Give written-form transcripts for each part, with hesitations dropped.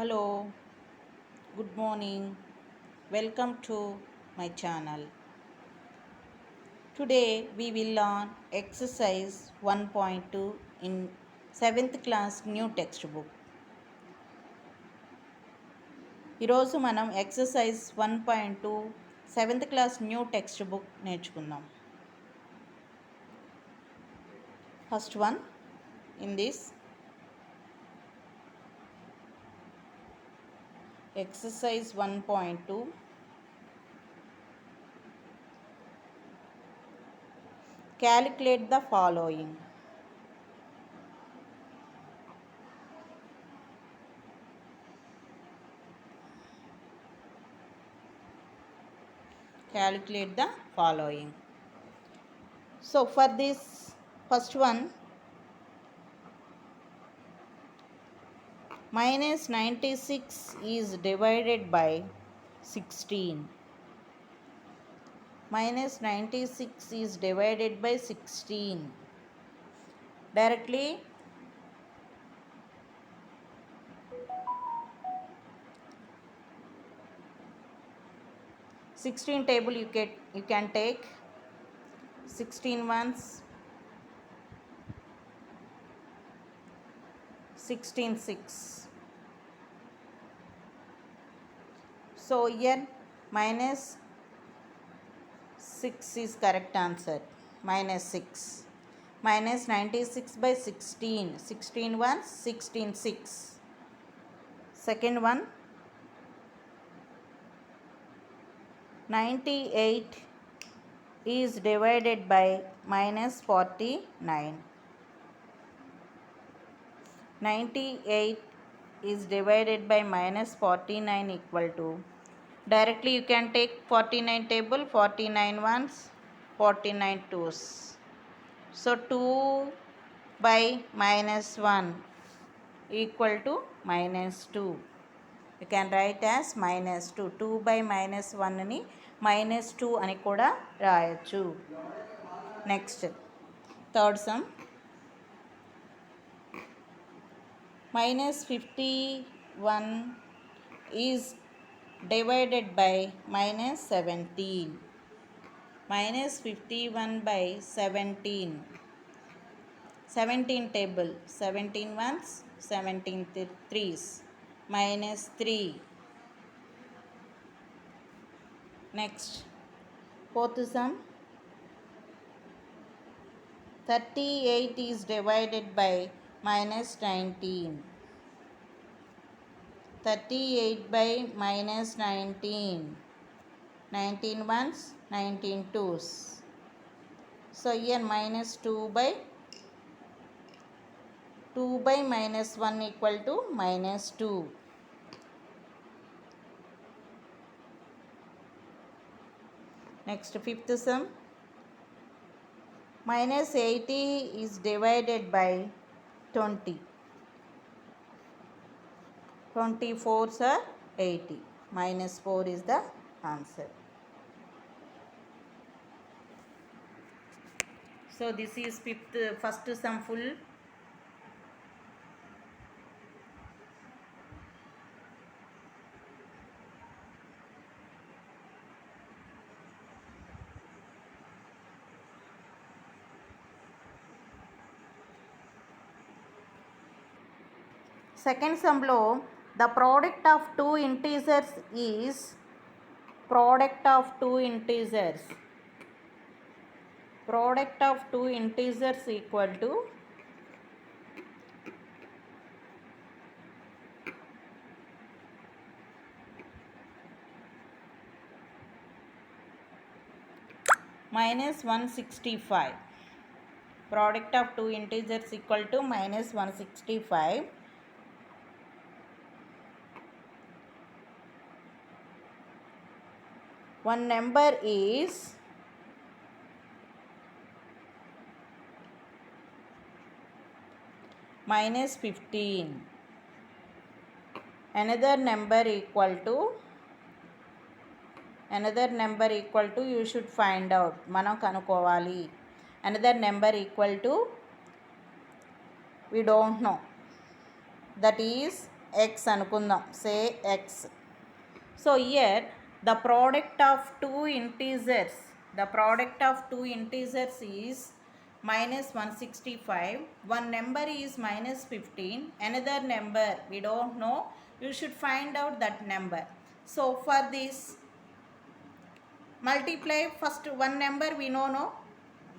Hello, good morning. Welcome to my channel. Today we will learn exercise 1.2 in 7th class new textbook. ఈరోజు మనం exercise 1.2 7th class new textbook నేర్చుకుందాం. First one in this exercise 1.2 calculate the following. Calculate the following. So for this first one, minus 96 is divided by 16. Minus 96 is divided by 16. Directly sixteen table you can take 16 ones, 16 6. So here minus 6 is correct answer. Minus 6. Minus 96 by 16. 16 ones, 16 6. Second one, 98 is divided by minus 49. 98 is divided by minus 49 equal to, directly you can take 49 table, 49 ones, 49 twos. So 2 by minus 1 equal to minus 2. You can write as minus 2. 2 by minus 1 ni minus 2 అని కూడా రాయొచ్చు. Next third sum, minus 51 is divided by minus 17. Minus 51 by 17. 17 table, 17 ones, 17 threes, minus 3. Next, fourth sum, 38 is divided by minus 19. 38 by minus 19. 19 ones, 19 twos. So here minus 2 by minus 1 equal to minus 2. Next, fifth sum, minus 80 is divided by 20. 24s are 80. Minus 4 is the answer. So this is first sum full. Second sum lo the product of two integers is product of two integers equal to minus 165. Product of two integers equal to minus 165. One number is minus 15. Another number equal to you should find out. మనం కనుక్కోవాలి. Another number equal to we don't know. That is x అనుకుందాం, say x. So here the product of two integers is minus 165. One number is minus 15, another number we don't know. You should find out that number. So for this, multiply first one number we know, no,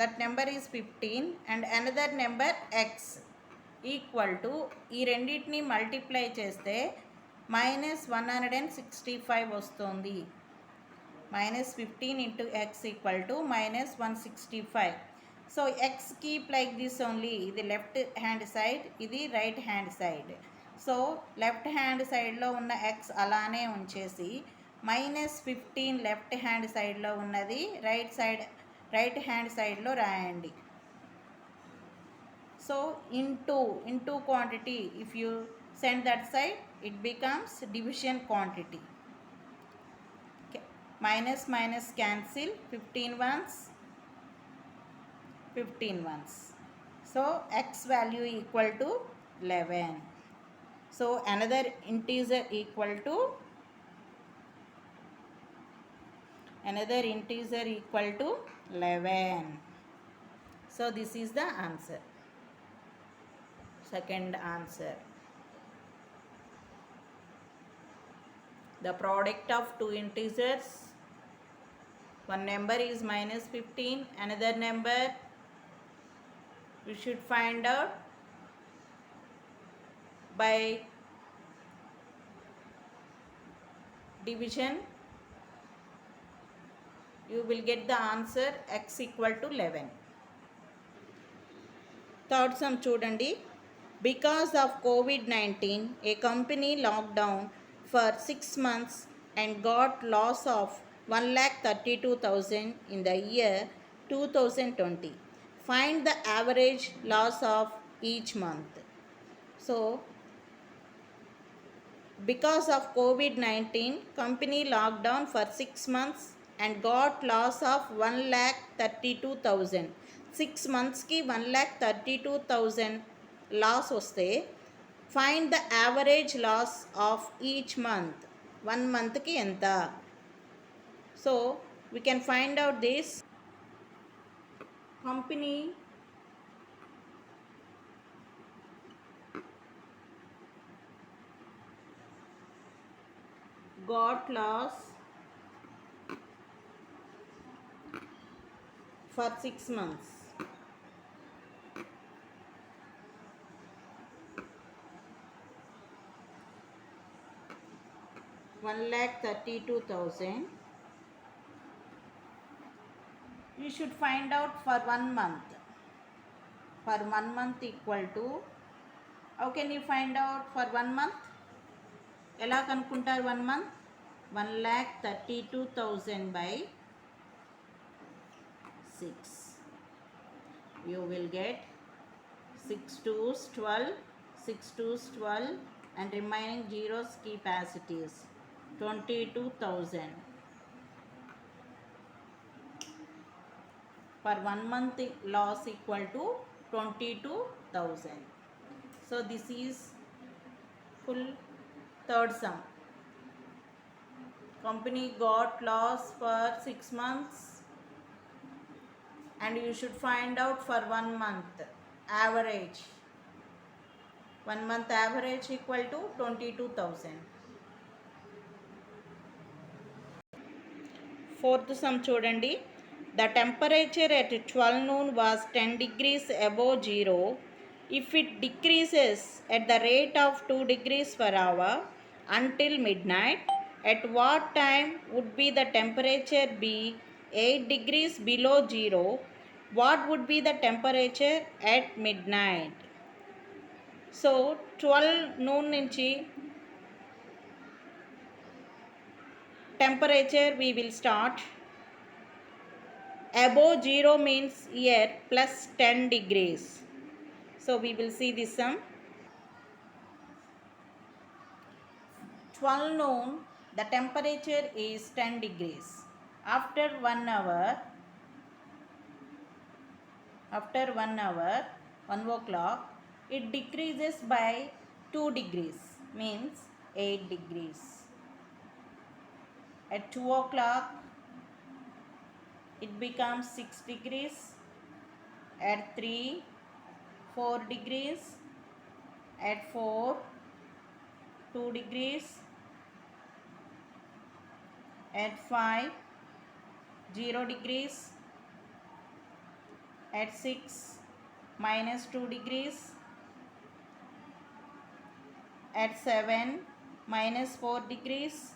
that number is 15 and another number x equal to ఈ రెండింటిని multiply చేస్తే minus 165 వస్తుంది. minus 15 into x equal to minus 165. So x keep like this only. ఇది left hand side, ఇది right hand side. So left hand side లో ఉన్న x అలానే ఉంచేసి minus 15 left hand side లో ఉన్నది right hand side లో రాయండి. So into quantity, if you send that side, it becomes division quantity. Okay. Minus minus cancel, 15 ones. So x value equal to 11. So another integer equal to 11. So this is the answer. Second answer. The product of two integers, one number is minus 15, another number you should find out by division. You will get the answer x equal to 11. Third sum చూడండి. Because of COVID-19, a company locked down for 6 months and got loss of 1,32,000 in the year 2020. Find the average loss of each month. So, because of COVID-19, company locked down for 6 months and got loss of 1,32,000. 6 months ki 1,32,000 loss వస్తే find the average loss of each month. 1 month ki enta. So we can find out this. Company got loss for 6 months. $1,32,000. You should find out for 1 month. For 1 month equal to, how can you find out for 1 month? ఎలా కనుక్కుంటారు 1 month? 1,32,000 by 6. You will get 6 2s 12, 6 2s 12 and remaining zeros keep as it is. 22,000. For 1 month loss equal to 22,000. So this is full third sum. Company got loss for 6 months and you should find out for 1 month average. 1 month average equal to 22,000. Fourth sum చూడండి. The temperature at 12 noon was 10 degrees above zero. If it decreases at the rate of 2 degrees per hour until midnight, at what time would be the temperature be 8 degrees below zero? What would be the temperature at midnight? So 12 noon నుంచి temperature we will start. Above zero means here plus 10 degrees. So we will see this sum. 12 noon, the temperature is 10 degrees. After 1 hour, 1 o'clock, it decreases by 2 degrees. means 8 degrees. At 2 o'clock it becomes 6 degrees. At 3, 4 degrees. At 4, 2 degrees. At 5, 0 degrees. At 6, minus 2 degrees. At 7, minus 4 degrees.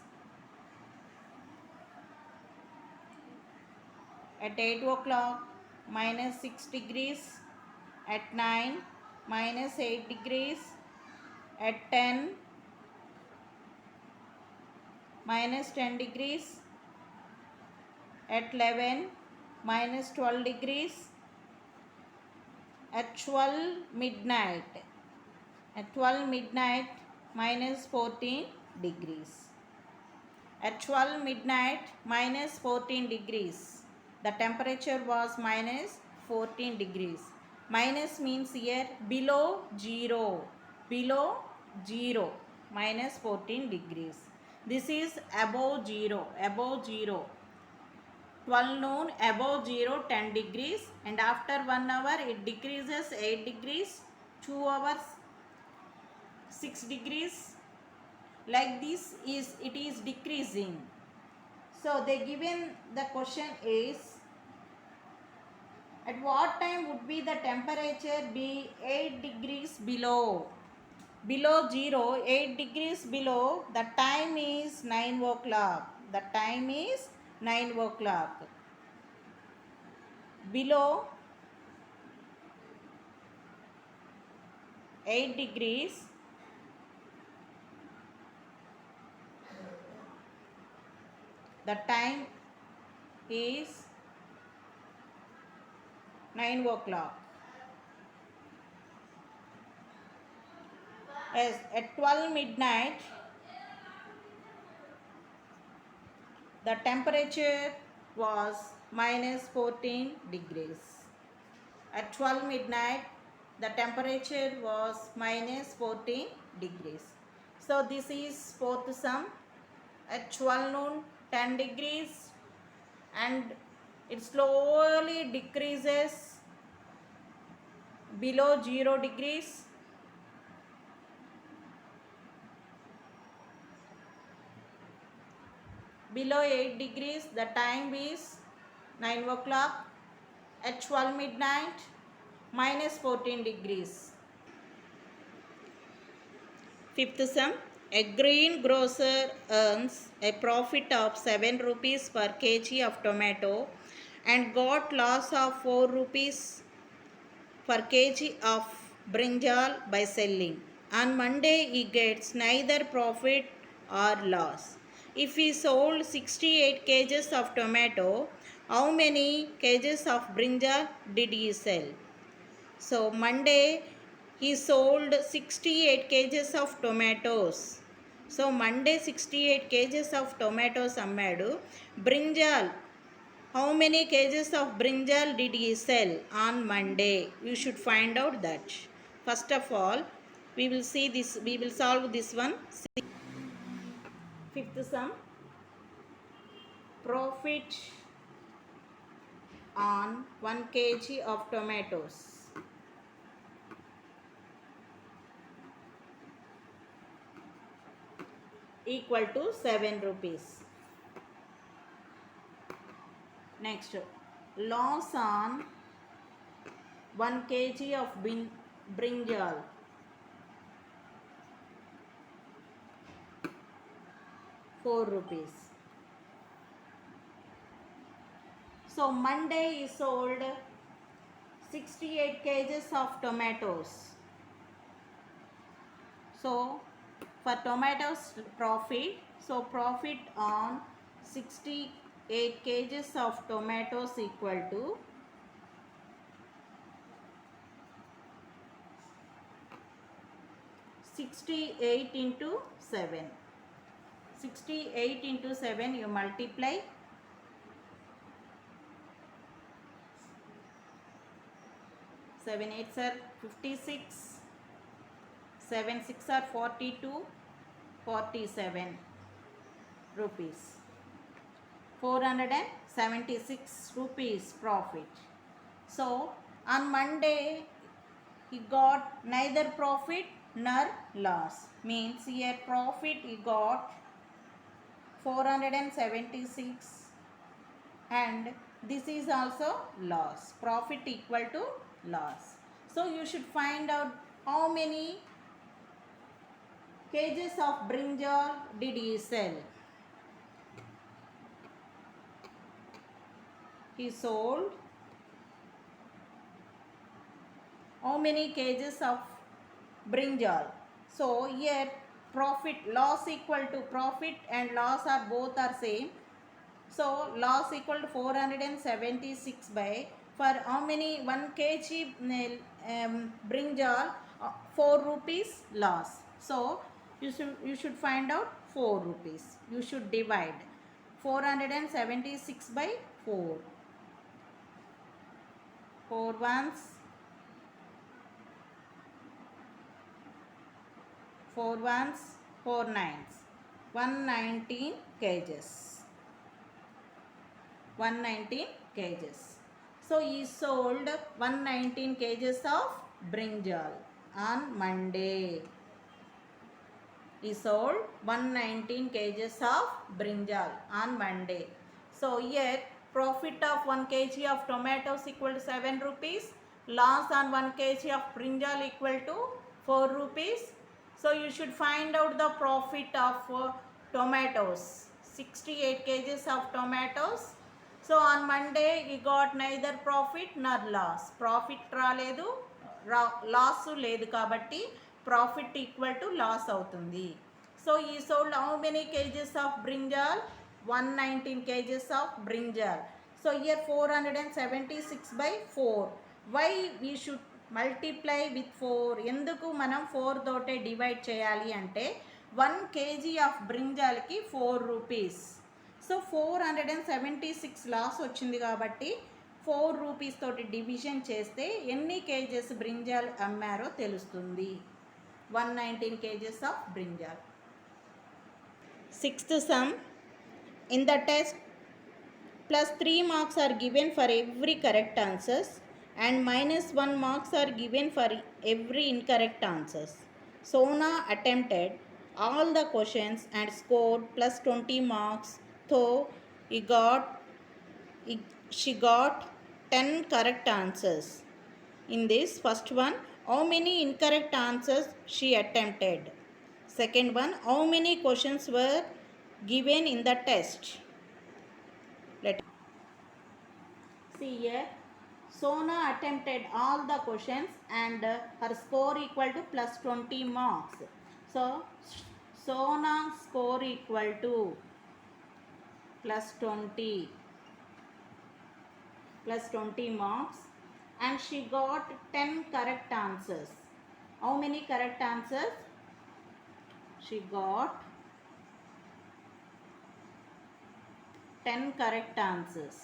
At 8 o'clock, minus 6 degrees. At 9, minus 8 degrees. At 10, minus 10 degrees. At 11, minus 12 degrees. At 12 midnight, minus 14 degrees. At 12 midnight, minus 14 degrees. The temperature was minus 14 degrees. Minus means here below 0. Below 0. Minus 14 degrees. This is above 0. Above 0. 12 noon, above 0, 10 degrees. And after 1 hour, it decreases 8 degrees. 2 hours, 6 degrees. Like this it is decreasing. So they given the question is, at what time would be the temperature be 8 degrees below 0, 8 degrees below. The time is 9 o'clock. The time is 9 o'clock. Below 8 degrees, the time is 9 o'clock. Yes, at 12 midnight, the temperature was minus 14 degrees. At 12 midnight, the temperature was minus 14 degrees. So this is fourth sum. At 12 noon, 10 degrees, and it slowly decreases below 0 degrees. Below 8 degrees, the time is 9 o'clock. At 12 midnight, minus 14 degrees. Fifth sum. A greengrocer earns a profit of 7 rupees per kg of tomato and got loss of 4 rupees per kg of brinjal by selling. On Monday, he gets neither profit or loss. If he sold 68 kgs of tomato, how many kgs of brinjal did he sell? So Monday he sold 68 kgs of tomatoes. So Monday 68 kgs of tomatoes ammadu. Brinjal, how many kgs of brinjal did he sell on Monday? You should find out that. First of all, we will see this. We will solve this one. Fifth sum. Profit on 1 kg of tomatoes equal to 7 rupees. Next, loss on 1 kg of brinjal. ₹4. So Monday he sold 68 kgs of tomatoes. So for tomatoes profit, so profit on 68 kgs of tomatoes equal to 68 into 7. 68 into 7 you multiply. 7 8s are 56. 7 6 are 42. 47 rupees. 476 rupees profit. So on Monday he got neither profit nor loss. Means here profit he got 476 and this is also loss. Profit equal to loss. So you should find out how many kgs of brinjal did he sell. He sold how many kgs of brinjal. So here profit loss equal to profit and loss are both are same. So loss equal to 476 by for how many 1 kg brinjal 4 rupees loss. So you should find out 4 rupees. You should divide 476 by 4. 4 ones, 4 ones, 4 nines, 119 kgs. 119 kgs. So he sold 119 kgs of brinjal on Monday. He sold 119 kgs of brinjal on Monday. So here profit of 1 kg of tomatoes equal to 7 rupees. Loss on 1 kg of brinjal equal to 4 rupees. So you should find out the profit of tomatoes. 68 kgs of tomatoes. So on Monday he got neither profit nor loss. Profit రాలేదు, loss లేదు కాబట్టి profit equal to loss అవుతుంది. So ఈ sold how many kgs of brinjal 119 kgs of brinjal. So here 476 by 4. Why we should multiply with 4? ఎందుకు మనం 4 తోటే divide చేయాలి అంటే 1 kg ఆఫ్ బ్రింజాల్కి 4 రూపీస్. సో 476 లాస్ వచ్చింది కాబట్టి 4 రూపీస్ తోటి డివిజన్ చేస్తే ఎన్ని కేజెస్ బ్రింజాల్ అమ్మారో తెలుస్తుంది. 119 kgs of brinjal. Sixth sum. In the test, plus 3 marks are given for every correct answers and minus 1 marks are given for every incorrect answers. Sona attempted all the questions and scored plus 20 marks, though she got 10 correct answers. In this first one, how many incorrect answers she attempted? Second one, how many questions were given in the test? Let see here. Sona attempted all the questions and her score equal to plus 20 marks. So Sona score equal to plus 20 marks and she got 10 correct answers. How many correct answers? She got 10 correct answers.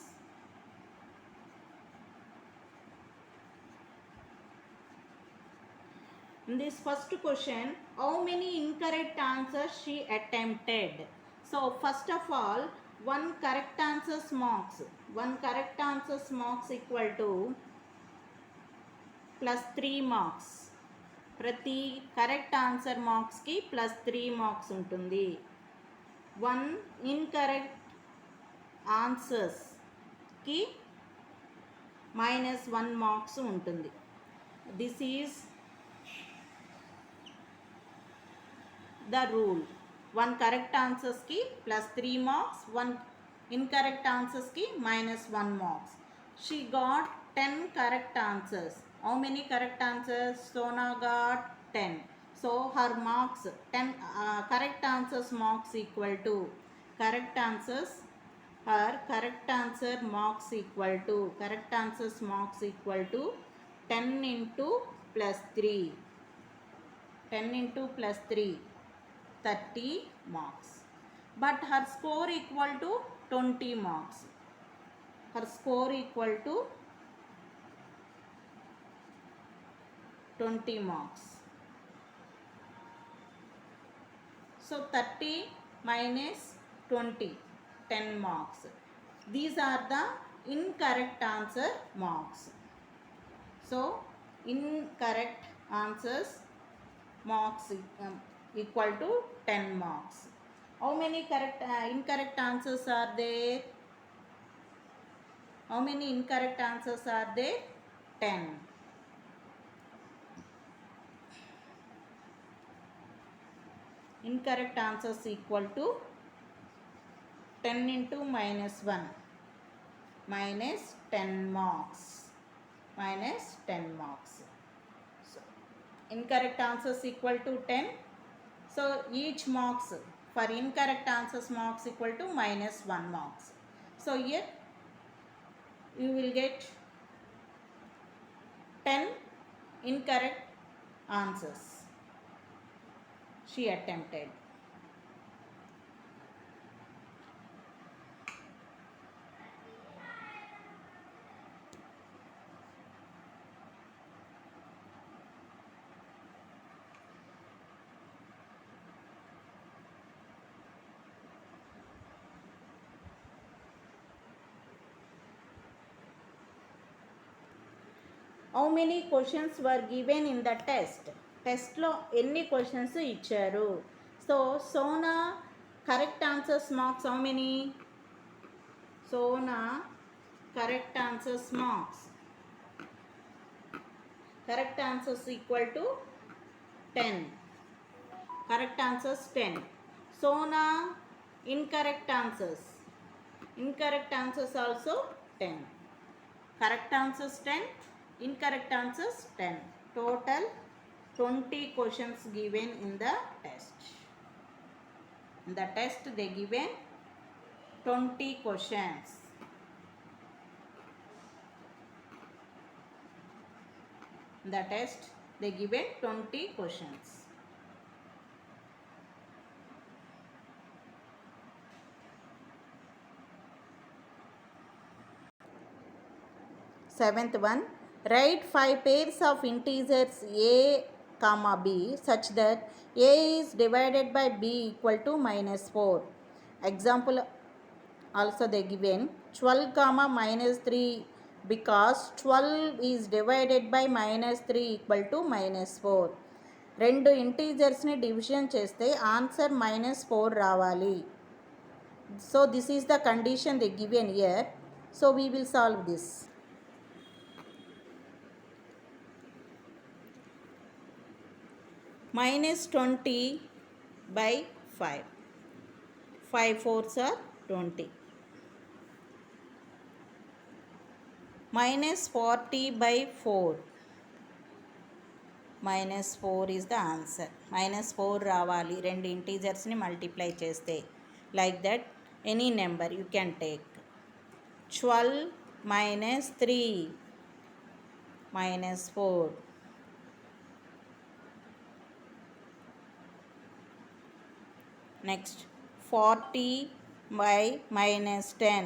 In this first question, how many incorrect answers she attempted? So first of all, 1 correct answers marks. 1 correct answers marks equal to plus 3 marks. ప్రతి correct answer మార్క్స్కి plus 3 marks ఉంటుంది. 1 incorrect ఆన్సర్స్కి -1 marks ఉంటుంది. This is the rule. 1 correct ఆన్సర్స్కి plus 3 marks, 1 incorrect ఆన్సర్స్కి -1 marks. She got 10 correct answers. How many correct answers? Sona got 10. So her marks 10 correct answers marks equal to correct answers. Her correct answer marks equal to correct answers marks equal to 10 into plus 3. 10 into plus 3, 30 marks. But her score equal to 20 marks. Her score equal to 20 marks. So 30 minus 20, 10 marks. These are the incorrect answer marks. So incorrect answers marks equal to 10 marks. How many incorrect answers are there? How many incorrect answers are there? 10. Incorrect answers equal to 10 into minus 1, minus 10 marks, minus 10 marks. So incorrect answers equal to 10. So each marks for incorrect answers marks equal to minus 1 marks. So here you will get 10 incorrect answers she attempted. How many questions were given in the test? Test lo enni questions icharu. So Sona correct answers marks how many? Sona correct answers marks. Correct answers equal to 10. Correct answers 10. Sona incorrect answers. Incorrect answers also 10. Correct answers 10. Incorrect answers 10. Total 20 questions given in the test. In the test they given 20 questions. In the test they given 20 questions. Seventh one, write 5 pairs of integers a comma b such that a is divided by b equal to minus 4. Example also they given 12 comma minus 3 because 12 is divided by minus 3 equal to minus 4. రెండు ఇంటీజర్స్ని division చేస్తే answer -4 రావాలి. So this is the condition they given here. So we will solve this. -20 by 5. 5 fours are 20. -40 by 4. -4 is the answer. -4 రావాలి రెండు ఇంటీజర్స్ని multiply చేస్తే. Like that any number you can take. 12 minus 3 -4. Next 40 by -10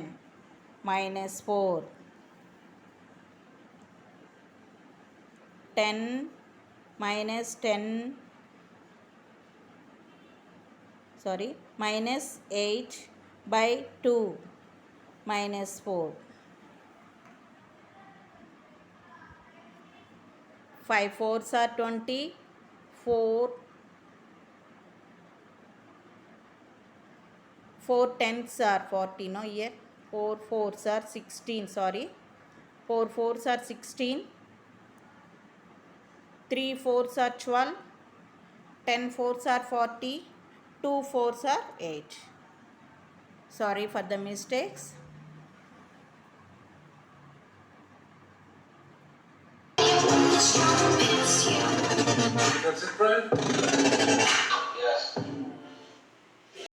-4. 10 minus 10 sorry -8 by 2 -4. 5 fours are 20. 4 tenths are 40. No, here 4 fours are 16. Sorry, 4 fours are 16. 3 fours are 12. 10 fours are 40. 2 fours are 8. Sorry for the mistakes. That's it, Brian?